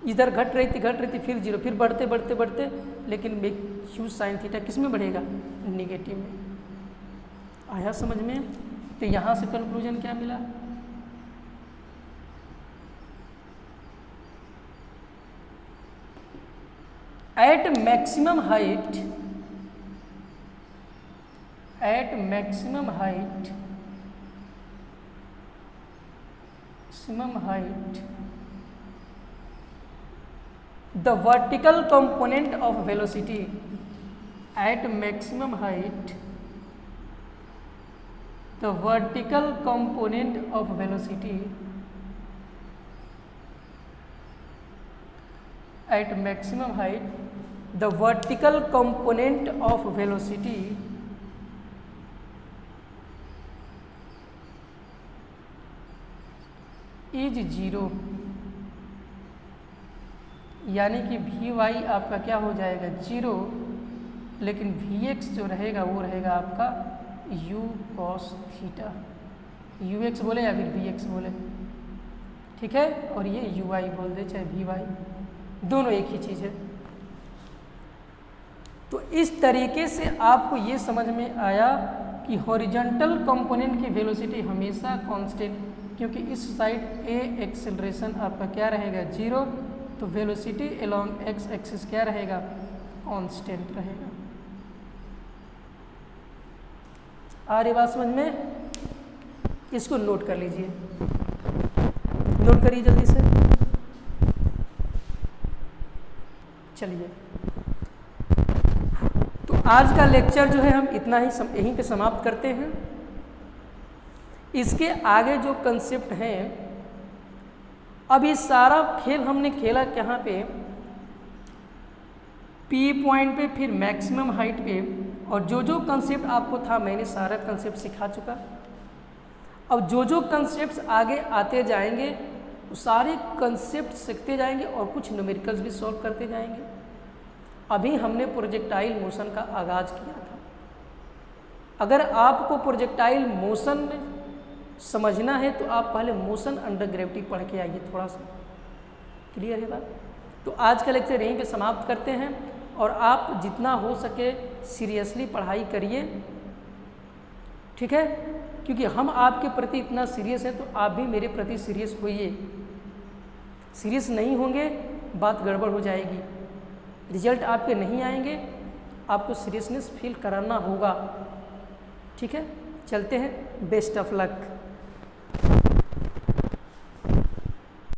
इधर घट रही थी फिर 0, फिर बढ़ते बढ़ते बढ़ते, लेकिन u sin थीटा किस में बढ़ेगा, निगेटिव में। आया समझ में? तो यहाँ से कंक्लूजन क्या मिला, at maximum height the vertical component of velocity at maximum height the vertical component of velocity at maximum height the vertical component of velocity is 0, यानी कि वी वाई आपका क्या हो जाएगा 0, लेकिन वी एक्स जो रहेगा वो रहेगा आपका u cos theta, you x बोले या फिर वी एक्स बोले, ठीक है, और ये यू आई बोल दे चाहे वी वाई, दोनों एक ही चीज़ है। तो इस तरीके से आपको ये समझ में आया कि हॉरिजॉन्टल कंपोनेंट की वेलोसिटी हमेशा कांस्टेंट, क्योंकि इस साइड ए एक्सेलरेशन आपका क्या रहेगा 0, तो वेलोसिटी अलोंग एक्स एक्सिस क्या रहेगा, कांस्टेंट रहेगा। आ रही बात समझ में? इसको नोट कर लीजिए, नोट करिए जल्दी से। चलिए, तो आज का लेक्चर जो है हम इतना ही यहीं पे समाप्त करते हैं। इसके आगे जो कंसेप्ट हैं, अब ये सारा खेल हमने खेला कहाँ पे, पी पॉइंट पे, फिर मैक्सिमम हाइट पे, और जो जो कंसेप्ट आपको था मैंने सारा कंसेप्ट सिखा चुका। अब जो जो कंसेप्ट्स आगे आते जाएंगे वो सारे कंसेप्ट सीखते जाएंगे और कुछ न्यूमेरिकल्स भी सॉल्व करते जाएंगे। अभी हमने प्रोजेक्टाइल मोशन का आगाज़ किया था। अगर आपको प्रोजेक्टाइल मोशन समझना है तो आप पहले मोशन अंडर ग्रेविटी पढ़ के आइए, थोड़ा सा क्लियर है बात। तो आज का लेक्चर यहीं पे समाप्त करते हैं, और आप जितना हो सके सीरियसली पढ़ाई करिए, ठीक है, क्योंकि हम आपके प्रति इतना सीरियस है, तो आप भी मेरे प्रति सीरियस होइए। सीरियस नहीं होंगे बात गड़बड़ हो जाएगी, रिजल्ट आपके नहीं आएंगे, आपको सीरियसनेस फील कराना होगा, ठीक है। चलते हैं, बेस्ट ऑफ लक।